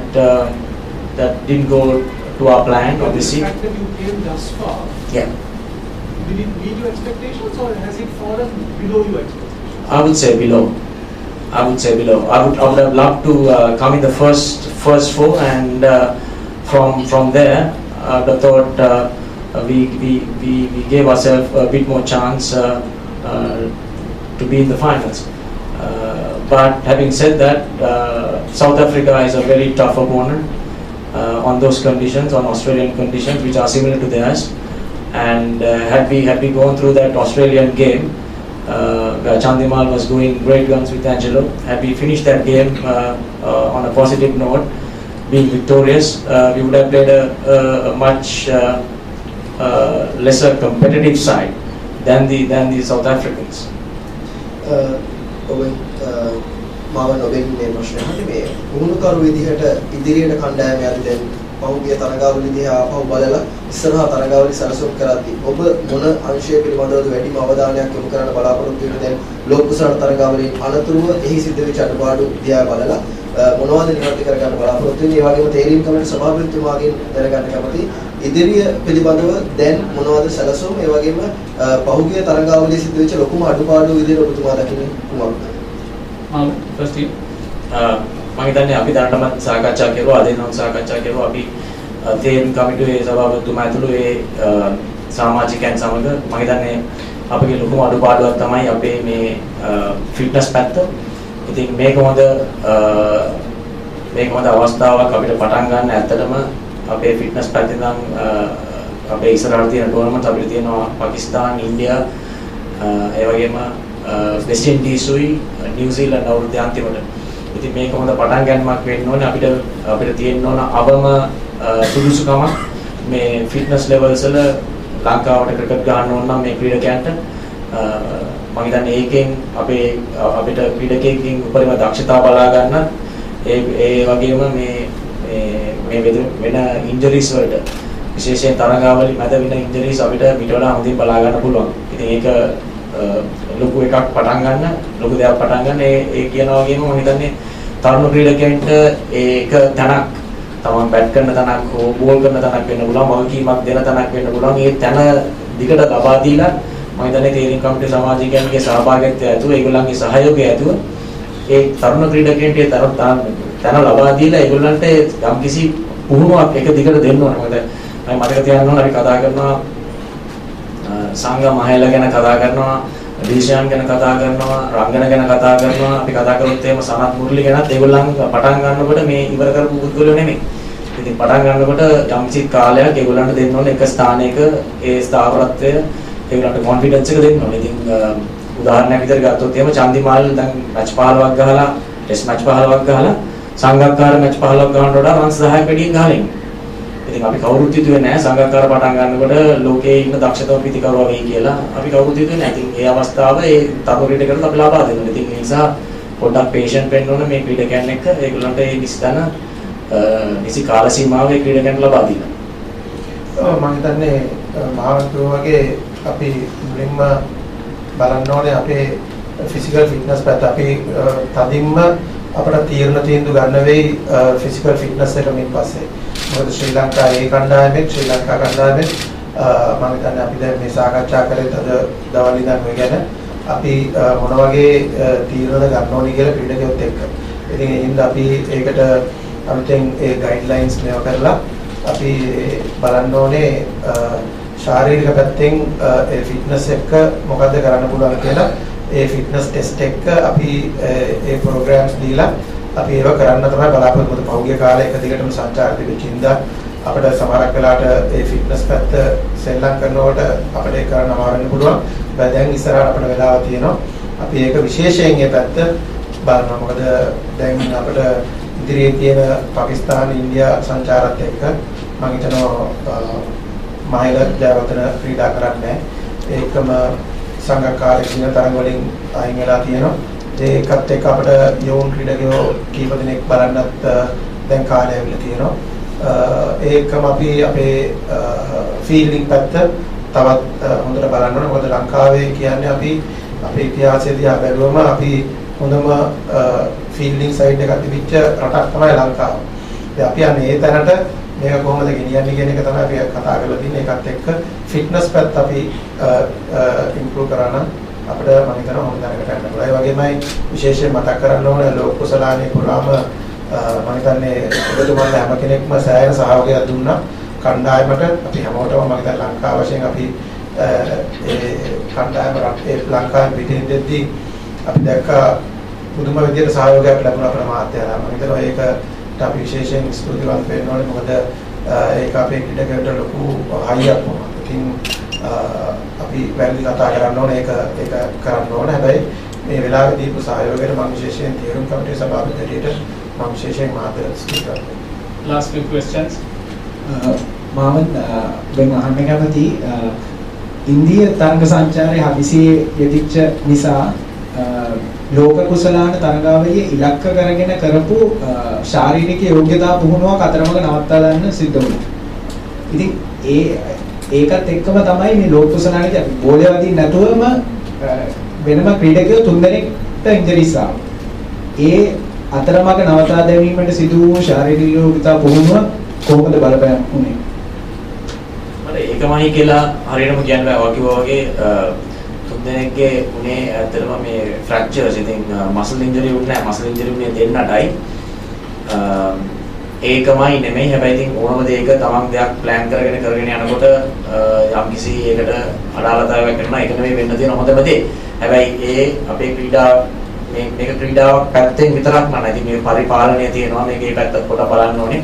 didn't go to our plan, obviously. The fact that you came thus far, yeah. Did it meet your expectations, or has it fallen below your expectations? I would say below. I would have loved to come in the first four, and from there I would have thought we gave ourselves a bit more chance to be in the finals. But having said that, South Africa is a very tough opponent on those conditions, on Australian conditions, which are similar to theirs. And had we gone through that Australian game, where Chandimal was doing great guns with Angelo, had we finished that game on a positive note, being victorious, we would have played a much lesser competitive side than the South Africans. Marvan ඔබෙන් මේ ප්‍රශ්නේ අහන්නේ මේ වුණුකරු විදිහට ඉදිරියට කණ්ඩායම යද්දී දැන් පහුගිය තරගාවලිය දිහා ආපහු බලලා ඉස්සරහා තරගාවලිය සැලසුම් කරද්දී ඔබ මොන අංශය පිළිබඳවද වැඩිම අවධානයක් යොමු කරන්න බලාපොරොත්තු වෙන්නේ දැන් ලෝක කුසල තරගාවලියෙන් අනතුරුව එහි සිද්ධ වෙච්ච අඩුපාඩු දිහා බලලා මොනවද නිවැරදි කරගන්න බලාපොරොත්තු වෙන්නේ ඒ වගේම තේරීම් කමිටු සභාපතිතුමාගෙන් දැනගන්න කැමති ඉදිරිය පිළිබඳව දැන් මොනවද සැලසුම් ඒ වගේම පහුගිය තරගාවලියේ සිද්ධ වෙච්ච ලොකුම අඩුපාඩු විදිහට ඔබතුමා දකින්නේ කුමක්ද? First you. මම හිතන්නේ අපි දැනටමත් සාකච්ඡා කරුවා අදිනම් සාකච්ඡා කරුවා අපි තේරුම් කමිටුවේ සභාපතිතුමා ඇතුළු ඒ සමාජිකයන් සමග මම හිතන්නේ අපගේ ලොකුම අඩුපාඩුවක් තමයි අපේ මේ ෆිට්නස් පැත්ත. ඉතින් මේක හොඳ අවස්ථාවක් අපිට පටන් ගන්න ඇත්තටම අපේ ෆිට්නස් පැත්තෙන් නම් අපේ ඉස්සරහට තියෙන ටෝර්නමන්ට් අපිට තියෙනවා පාකිස්තාන, ඉන්දියා, ඒ වගේම වෙස්ට් ඉන්ඩීසුයි, නිව්සීලන්ත අවුරුද්දේ අන්තිමට. ඉතින් මේක හොඳ පටන් ගන්නමක් වෙන්න ඕනේ අපිට තියෙන්න ඕන අවම සුදුසුකමක් මේ ෆිට්නස් ලෙවල්ස් වල ලංකාවට ක්‍රිකට් ගහන්න ඕන නම් මේ ක්‍රීඩකයන්ට මම හිතන්නේ ඒකෙන් අපිට ක්‍රීඩකයෙක්ගෙන් උපරිම දක්ෂතාව බලා ගන්න ඒ වගේම මේ වෙන ඉන්ජරිස් වලට විශේෂයෙන් තරගාවලි මැද වෙන ඉන්ජරිස් අපිට පිට වඩා හොඳින් බලා ගන්න පුළුවන්. ඉතින් ඒක ලොකු එකක් පටන් ගන්න, ලොකු දෙයක් පටන් ගන්න ඒ කියනවා වගේම මම හිතන්නේ තරුණ ක්‍රීඩකයන්ට ඒක තැනක් තමන් බැට් කරන තැනක් හෝ බෝල් කරන තැනක් වෙන්න පුළුවන්, වගකීමක් දෙන තැනක් වෙන්න පුළුවන්. ඒ තැන දිගට ලබා දීලා මම හිතන්නේ තීරණ කමිටු සමාජිකයන්ගේ සහභාගීත්වය ඇතුව ඒගොල්ලන්ගේ සහයෝගය ඇතුව ඒ තරුණ ක්‍රීඩකයන්ට තැන ලබා දීලා ඒගොල්ලන්ට යම්කිසි පුහුණුවක් එක දිගට දෙන්න ඕනේ. මොකද මම මතක තියාගන්න ඕනේ අපි කතා කරනවා සංඝ මහේල ගැන කතා කරනවා, දේශයන් ගැන කතා කරනවා, රංගන ගැන කතා කරනවා. අපි කතා කරොත් එහෙම සනත් මුරලි ගැනත් ඒගොල්ලන් පටන් ගන්නකොට මේ ඉවර කරපු පුද්ගලයෝ නෙමෙයි. ඉතින් පටන් ගන්නකොට යම්කිසි කාලයක් ඒගොල්ලන්ට දෙන්න ඕනේ එක ස්ථානයක ඒ ස්ථාවරත්වය ඒගොල්ලන්ට කොන්ෆිඩන්ස් එක දෙන්න ඕනේ. ඉතින් උදාහරණයක් විදිහට ගත්තොත් එහෙම චන්දිමාල් දැන් මැච් 15ක් ගහලා ටෙස්ට් මැච් 15ක් ගහලා සංඝක්කාර මැච් 15ක් ගහනට වඩා රන්ස් 10ක් වැඩියෙන් ගහලා ඉන්නේ. ඉතින් අපි කවුරුත් හිතුවේ නැහැ සංඝක්කාර පටන් ගන්නකොට ලෝකයේ ඉන්න දක්ෂතම පිටිකරුවා වෙයි කියලා. අපි කවුරුත් හිතුවේ නැහැ. ඉතින් ඒ අවස්ථාව ඒ තරුණ ක්‍රීඩකයන්ට අපි ලබා දෙනවා. ඉතින් ඒ නිසා පොඩ්ඩක් පේෂන්ට් වෙන්න ඕනේ මේ ක්‍රීඩකයන් එක්ක. ඒගොල්ලන්ට ඒ නිස්තන නිසි කාල සීමාවේ ක්‍රීඩකයන්ට ලබා දෙන්න. මම හිතන්නේ මහාවතුරු වගේ අපි මුලින්ම බලන්න ඕනේ අපේ ෆිසිකල් ෆිට්නස් පැත්ත. අපි තදින්ම අපිට තීන්දුව ගන්න වෙයි ෆිසිකල් ෆිට්නස් එකමින් පස්සේ. මොකද ශ්‍රී ලංකා ඒ කණ්ඩායමේ ශ්‍රී ලංකා කණ්ඩායමේ මම හිතන්නේ අපි දැන් මේ සාකච්ඡා කරේ තද දවල් ඉඳන් ඔය ගැන අපි මොන වගේ තීරණ ගන්න ඕනේ කියලා ක්‍රීඩකයොත් එක්ක. ඉතින් ඒ හින්දා අපි ඒකට අලුතෙන් ඒ ගයිඩ්ලයින්ස් මේව කරලා අපි බලන්න ඕනේ ශාරීරික පැත්තෙන් ඒ ෆිට්නස් එක මොකද්ද කරන්න පුළුවන් කියලා ඒ ෆිට්නස් ටෙස්ට් එක අපි ඒ ප්‍රෝග්‍රෑම්ස් දීලා අපි ඒව කරන්න තමයි බලාපොරොත්තු වෙන්නේ. පහුගිය කාලේ එක දිගටම සංචාර තිබෙච්ච හින්දා අපිට සමහරක් වෙලාවට ඒ ෆිට්නස් පැත්ත සෙල්ලම් කරනකොට අපිට ඒක කරන්න අමාරු වෙන්න පුළුවන්. දැන් ඉස්සරහට අපිට වෙලාව තියෙනවා. අපි ඒක විශේෂයෙන් ඒ පැත්ත බලනවා. මොකද දැන් අපිට ඉදිරියේ තියෙන පාකිස්තාන ඉන්දියා සංචාරات එක්ක මම හිතනවා මහේල ජයවර්ධන ක්‍රීඩා කරන්නේ ඒකම සංඝකාරී කියන තරඟ වලින් අයින් වෙලා තියෙනවා. ඒකත් එක්ක අපිට යෝන් ක්‍රීඩකයෝ කීප දෙනෙක් බලන්නත් දැන් කාලය ඇවිල්ලා තියෙනවා. ඒකම අපි අපේ ෆීල්ඩින් පැත්ත තවත් හොඳට බලන්න ඕනේ. මොකද ලංකාවේ කියන්නේ අපි අපේ ඉතිහාසය දිහා බැලුවම අපි හොඳම ෆීල්ඩින් සයිඩ් එකක් තිබිච්ච රටක් තමයි ලංකාව. ඉතින් අපි යන්නේ ඒ තැනට මේක කොහොමද ගෙනියන්නේ කියන එක තමයි අපි කතා කරලා තින්නේ. ඒකත් එක්ක ෆිට්නස් පැත්ත අපි ඉම්ප්‍රූව් කරා නම් අපිට මම හිතනවා හොඳ දැනකට යන්න පුළුවන්. ඒ වගේමයි විශේෂයෙන් මතක් කරන්න ඕනේ ලෝක කුසලානේ පුරාම මම හිතන්නේ ඔබතුමාලා හැම කෙනෙක්ම සෑහෙන සහයෝගයක් දුන්නා කණ්ඩායමට. අපි හැමෝටම මම හිතන්නේ ලංකාව වශයෙන් අපි ඒ කණ්ඩායම රටේ ලංකාවේ පිටින් දෙද්දී අපි දැක්කා පුදුම විදියට සහයෝගයක් ලැබුණා අපේ මාධ්‍යවල. මම හිතනවා ඒකට අපි විශේෂයෙන් ස්තුතිවන්ත වෙන්න ඕනේ. මොකද ඒක අපේ ක්‍රීඩකයන්ට ලොකු හයියක් වුණා. ඉතින් අපි වැරදි කතා කරන්න ඕනේ ඒක කරන්න ඕනේ. හැබැයි මේ වෙලාවේ දීපු සහයෝගයට මම විශේෂයෙන් තීරණ කමිටුවේ සභාපතිට මම විශේෂයෙන් මාධ්‍ය ස්තුති කරනවා. Last few questions. මාවන් දැන් අහන්න කැමති ඉන්දිය තරඟ සංචාරයේ හදිසියේ යෙදිච්ච නිසා ලෝක කුසලාන තරඟාවලියේ ඉලක්ක කරගෙන කරපු ශාරීරික යෝග්‍යතා පුහුණුවක් අතරමඟ නවත්තා දාන්න සිද්ධ වුණා. ඉතින් ඒකත් එක්කම තමයි මේ ලෝක කුසලානේදී අපි බෝලේ වදින්න නැතුවම වෙනම ක්‍රීඩකයෝ 3 දෙනෙක්ට ඉන්ජරිස් ආවා. ඒ අතරමඟ නවතා දැමීමට සිදු වූ ශාරීරික යෝග්‍යතා පුහුණුව කොහොමද බලපෑම් වුනේ? මට ඒකමයි කියලා හරියටම කියන්න බෑ. වගේ දෙනෙක්ගේ උනේ ඇත්තටම මේ ෆ්‍රැක්චර්ස්. ඉතින් මසල් ඉන්ජරි වුනේ නැහැ. මසල් ඉන්ජරි වුනේ දෙන්නටයි. ඒකමයි නෙමෙයි. හැබැයි ඉතින් ඕනම දෙයක තමන් දෙයක් ප්ලෑන් කරගෙන යනකොට යම්කිසි ඒකට අඩාලතාවයක් වෙනවා. ඒක නෙමෙයි වෙන්න තියෙන හොඳම දේ. හැබැයි ඒ අපේ ක්‍රීඩා මේක ක්‍රීඩාවක් පැත්තෙන් විතරක් නෑ. ඉතින් මේ පරිපාලනය තියෙනවා. මේකේ පැත්ත කොට බලන්න ඕනේ.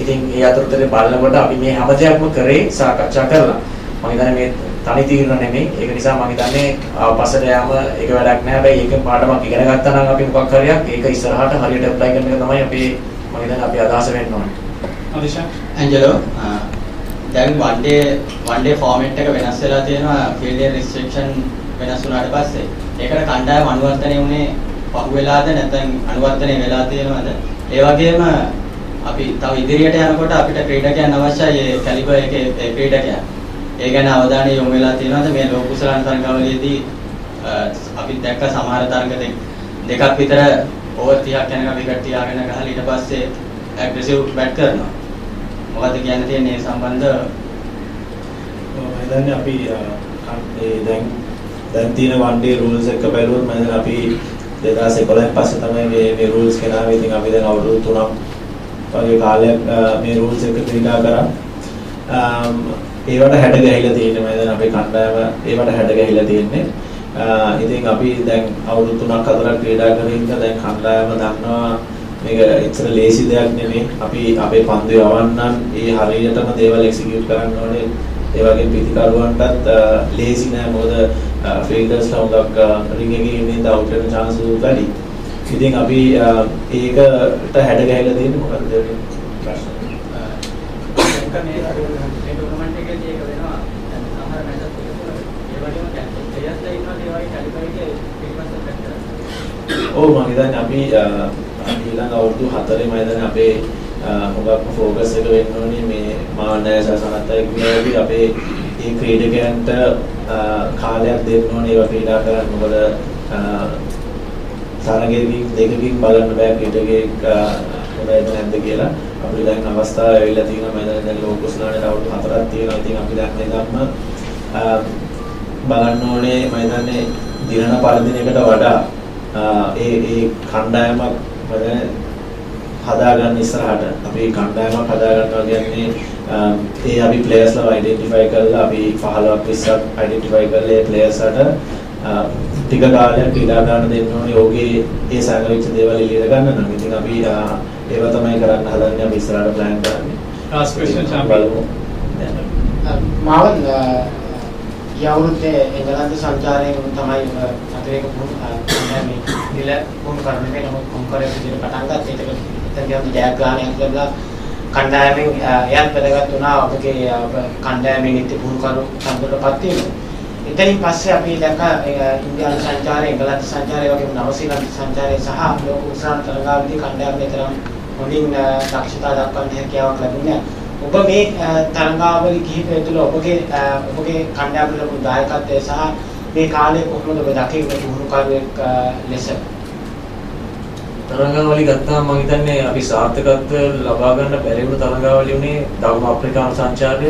ඉතින් ඒ අතරතුරේ බලනකොට අපි මේ හැම දෙයක්ම කරේ සාකච්ඡා කරලා. මම හිතන්නේ මේ තනි තීරණ නෙමෙයි. ඒක නිසා මම හිතන්නේ ආපස්සට යාම ඒක වැඩක් නෑ. හැබැයි ඒකෙන් පාඩමක් ඉගෙන ගත්තා නම් අපි මොකක් හරියක් ඒක ඉස්සරහට හරියට ඇප්ලයි කරන එක තමයි අපි මම හිතන්නේ අපි අදහස වෙන්න ඕනේ. Adisha. Angelo, දැන් one day format එක වෙනස් වෙලා තියෙනවා failure restriction වෙනස් වුණාට පස්සේ. ඒකට කණ්ඩායම අනුවර්තනය වුණේ පහුවෙලාද නැත්නම් අනුවර්තනය වෙලා තියෙනවද? ඒ වගේම අපි තව ඉදිරියට යනකොට අපිට ක්‍රීඩකයන් අවශ්‍යයි ඒ කැලිබර් එකේ ක්‍රීඩකයන්. ඒ ගැන අවධානය යොමු වෙලා තියෙනවද මේ ලෝක කුසලාන තරඟාවලියේදී අපි දැක්ක සමහර තරඟ දෙකක් විතර ඕවර් 30ක් යනකම් විකට් තියාගෙන ගහලා ඊට පස්සේ ඇග්‍රෙසිව් බැට් කරනවා. මොකද කියන්න තියෙන්නේ මේ සම්බන්ධව? මම හිතන්නේ අපි දැන් තියෙන one day rules එක බැලුවොත් මම හිතන්නේ අපි 2011 පස්සේ තමයි මේ rules ගෙනාවේ. ඉතින් අපි දැන් අවුරුදු 3ක් වගේ කාලයක් මේ rules එක ක්‍රීඩා කරා. ඒවට හැඩ ගැහිලා තියෙන්නේ. මම හිතන්නේ අපේ කණ්ඩායම ඒවට හැඩ ගැහිලා තියෙන්නේ. ඉතින් අපි දැන් අවුරුදු 3ක් 4ක් ක්‍රීඩා කරගෙන ඉඳලා දැන් කණ්ඩායම දන්නවා මේක එච්චර ලේසි දෙයක් නෙමෙයි. අපි අපේ පන්දු යවන්නම් ඒ හරියටම දේවල් එක්සිකියුට් කරන්න ඕනේ. ඒ වගේ පිටිකරුවන්ටත් ලේසි නෑ. මොකද ෆීල්ඩර්ස්ලා හුඟක් රින් එකේ ඉඳන් අවුට් වෙන chance වැඩි. ඉතින් අපි ඒකට හැඩ ගැහිලා තියෙන්නේ මොකද ප්‍රශ්න? මේ ටෝර්නමන්ට් එකේදී ඒක වෙනවා. දැන් සමහර මැචස් වල ඒ වගේම ප්ලේයර්ස්ලා ඉන්නවා ඒ වගේ කැලිබරේට් පිටිපස්සට බැට් කරනවා. ඔව් මම හිතන්නේ අපි ඊළඟ අවුරුදු 4 මම හිතන්නේ අපේ හුඟක් ફોකස් එක වෙන්න ඕනේ මේ මාන්නය සසනත් එක්ක අපේ මේ ක්‍රීඩකයන්ට කාලයක් දෙන්න ඕනේ ඒවා ක්‍රීඩා කරන්න. මොකද තරගෙකින් දෙකකින් බලන්න බෑ ක්‍රීඩකෙක් හොඳයිද නැද්ද කියලා. අපිට දැන් අවස්ථාව ඇවිල්ලා තියෙනවා. මම දැන් ලෝකෝස්ලානේ අවුරුදු 4ක් තියෙනවා. ඉතින් අපි දැන් නිකම්ම බලන්න ඕනේ මම හිතන්නේ දිනන පරිදිනයකට වඩා ඒ කණ්ඩායමක් හදාගන්න ඉස්සරහට අපි කණ්ඩායමක් හදාගන්නවා කියන්නේ ඒ අපි ප්ලේයර්ස්ලා අයිඩෙන්ටිෆයි කරලා අපි 15ක් 20ක් අයිඩෙන්ටිෆයි කරලා ඒ ප්ලේයර්ස්ලාට ටික කාලයක් ක්‍රීඩා ගන්න දෙන්න ඕනේ. ඔහුගේ ඒ සංගවිච්ච දේවල් එළියට ගන්න නම් ඉතින් අපි ඒව තමයි කරන්න හදන්නේ. අපි ඉස්සරහට ප්ලෑන් කරන්නේ. Last question champion. මාවන් යවුරුද්දේ එංගලන්ත සංචාරයෙන් තමයි අතිරේක මේ දිල වුන් කරන්නේ නමුත් කොම්කරේ විදිහට පටන් ගත්ත. ඒක එතනදී ජයග්‍රහණයක් ලැබලා කණ්ඩායමෙන් එයත් වැදගත් වුණා. අපගේ කණ්ඩායමෙන් ඉති පුහුණුකරු සම්බන්ධපත් වීම. එතනින් පස්සේ අපි දැක්කා ඉන්දියානු සංචාරය, එංගලන්ත සංචාරය වගේම නවසීලන්ත සංචාරය සහ ලෝක උසාවි තරගාවලිදී කණ්ඩායමේ තරම් හොඳින් දක්ෂතා දක්වන්න හැකියාවක් ලැබුණා. ඔබ මේ තරගාවලි කිහිපය තුළ ඔබගේ කණ්ඩායමේ ලැබුණු දායකත්වය සහ මේ කාලය කොහොමද ඔබ දකින්නේ පුහුණුකරුවෙක් ලෙස? තරගාවලි ගත්තාම මම හිතන්නේ අපි සාර්ථකත්වය ලබා ගන්න බැරි වුණු තරගාවලි උනේ දකුණු අප්‍රිකානු සංචාරය,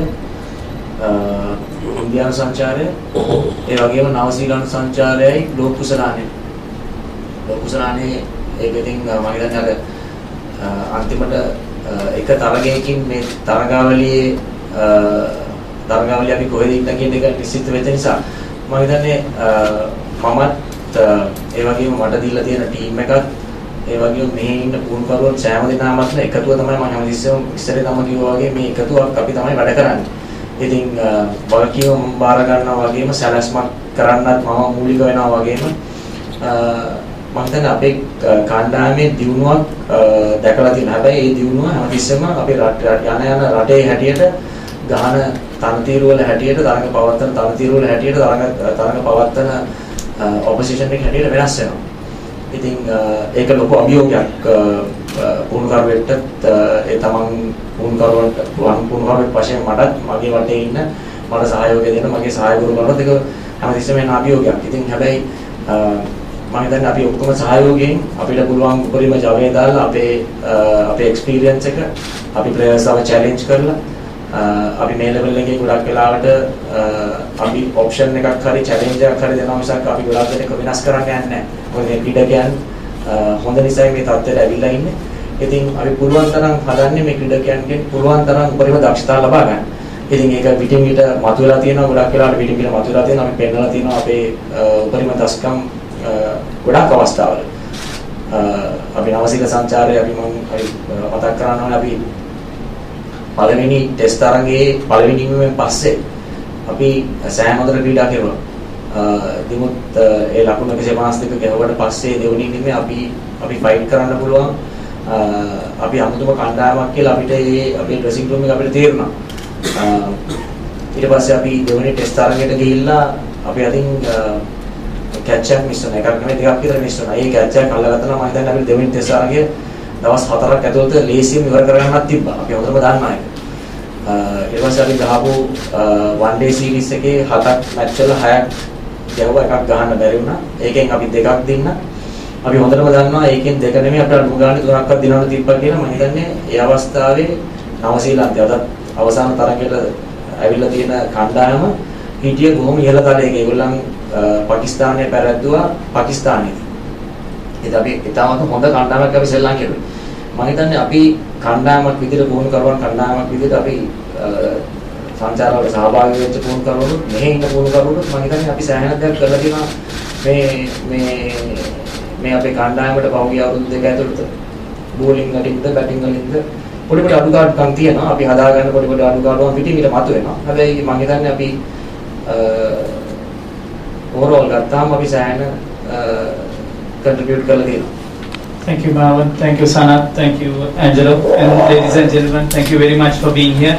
ඉන්දියානු සංචාරය, ඒ වගේම නවසීලන්ත සංචාරයයි ලෝක කුසලානේ. ලෝක කුසලානේ ඒක ඉතින් මම හිතන්නේ අර අන්තිමට එක තරගයකින් මේ තරගාවලියේ අපි කොහෙද ඉන්න කියන එක නිශ්චිත වෙච්ච නිසා මම හිතන්නේ මමත් ඒ වගේම මට දීලා තියෙන ටීම් එකත් ඒ වගේම මෙහි ඉන්න පුහුණුකරුවන් සෑම දිනමත්ම එකතුව තමයි මම හැමතිස්සෙම ඉස්සරේ තමයි කිව්වා වගේ මේ එකතුවක් අපි තමයි වැඩ කරන්නේ. ඉතින් වගකීම බාර ගන්නවා වගේම සැලැස්මක් කරන්නත් මම මූලික වෙනවා වගේම මම හිතන්නේ අපේ කණ්ඩායමේ දියුණුවක් දැකලා තියෙනවා. හැබැයි ඒ දියුණුව හැමතිස්සෙම අපේ යන රටේ හැටියට ගහන තනතිරු වල හැටියට තරඟ පවත්තන තනතිරු වල හැටියට තරඟ පවත්තන ඔපොසිෂන් එක හැටියට වෙනස් වෙනවා. ඉතින් ඒක ලොකු අභියෝගයක් පුහුණුකරුවෙක්ට ඒ තමන් පුහුණුකරුවෙක් වශයෙන් මටත් මගේ වටේ ඉන්න මට සහයෝගය දෙන මගේ සහායකවරුන්ට ඒක හැමතිස්සෙම එන අභියෝගයක්. ඉතින් හැබැයි මම හිතන්නේ අපි ඔක්කොම සහයෝගයෙන් අපිට පුළුවන් උපරිම ජවය දාලා අපේ එක්ස්පීරියන්ස් එක අපි ප්ලේයර්ස්ව චැලෙන්ජ් කරලා අපි මේ ලෙවල් එකේ ගොඩක් වෙලාවට අපි ඔප්ෂන් එකක් හරි චැලෙන්ජ් එකක් හරි දෙනවා මිසක් අපි ගොඩක් දෙනෙක් වෙනස් කරන්න යන්නේ නැහැ. මොකද මේ ක්‍රීඩකයන් හොඳ නිසා මේ තත්ත්වයට ඇවිල්ලා ඉන්නේ. ඉතින් අපි පුළුවන් තරම් හදන්නේ මේ ක්‍රීඩකයන්ගෙන් පුළුවන් තරම් උපරිම දක්ෂතා ලබා ගන්න. ඉතින් ඒක පිටින් පිට මතුවලා තියෙනවා ගොඩක් වෙලාවට පිටින් පිට මතුවලා තියෙනවා අපි පෙන්නලා තියෙනවා අපේ උපරිම දස්කම් ගොඩක් අවස්ථාවල. අපි නවසීල සංචාරය අපි මතක් කරන්න ඕනේ අපි පළවෙනි ටෙස්ට් තරඟයේ පළවෙනි ඉනිමෙන් පස්සේ අපි සෑම හොඳට ක්‍රීඩා කෙරුවා. දිමුත් ඒ ලකුණු 152 ගැහුවට පස්සේ දෙවෙනි ඉනිමේ අපි ෆයිට් කරන්න පුළුවන්. අපි අමුතුම කණ්ඩායමක් කියලා අපිට අපේ ඩ්‍රෙසිං රූම් එක අපිට තේරුණා. ඊට පස්සේ අපි දෙවෙනි ටෙස්ට් තරඟයට ගිහිල්ලා අපි අතින් කැච් එකක් මිස් වුණා. එකක් නෙමෙයි දෙකක් විතර මිස් වුණා. ඒ කැච් එක අල්ලගත්තා නම් මම හිතන්නේ අපිට දෙවෙනි ටෙස්ට් තරඟයේ දවස් 4ක් ඇතුළත ලේසියෙන් ඉවර කරගන්නත් තිබ්බා. අපි හොඳටම දන්නා ඒක. ඊට පස්සේ අපි ගහපු one day series එකේ 7ක් මැච් වල 6ක් ගැහුවා එකක් ගහන්න බැරි වුණා. ඒකෙන් අපි දෙකක් දින්න. අපි හොඳටම දන්නවා ඒකෙන් දෙක නෙමෙයි අපිට අඩු ගානේ තුනක්වත් දිනවන්න තිබ්බා කියලා. මම හිතන්නේ ඒ අවස්ථාවේ නවසීලන්තය අද අවසාන තරගයට ඇවිල්ලා තියෙන කණ්ඩායම හිටිය බොහොම ඉහළ තලයක. ඒගොල්ලන් පාකිස්තානයේ පැරැද්දුවා පාකිස්තානයේ. ඒක අපි ඊටමත් හොඳ කණ්ඩායමක් අපි සෙල්ලම් කෙරුවේ. මම හිතන්නේ අපි කණ්ඩායමක් විදිහට පුහුණු කරවන් කණ්ඩායමක් විදිහට අපි සංචාරවල සහභාගී වෙච්ච පුහුණු කරවලු මෙහි ඉන්න පුහුණු කරවලු මම හිතන්නේ අපි සෑහෙන දෙයක් කරලා තියෙනවා මේ අපේ කණ්ඩායමට පහුගිය අවුරුදු දෙක ඇතුළත බෝලිං වලින්ද බැටිං වලින්ද පොඩි පොඩි අඩුපාඩුකම් තියෙනවා. අපි හදාගන්න පොඩි පොඩි අඩුපාඩුකම් පිටින් ඊට මතුවෙනවා. හැබැයි මම හිතන්නේ අපි overall ගත්තාම අපි සෑහෙන contribute කරලා තියෙනවා. Thank you, Marvan. Thank you, Sanath. Thank you, Angelo. And ladies and gentlemen, thank you very much for being here.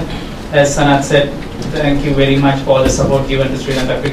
As Sanath said, thank you very much for all the support given to Sri Lanka cricket.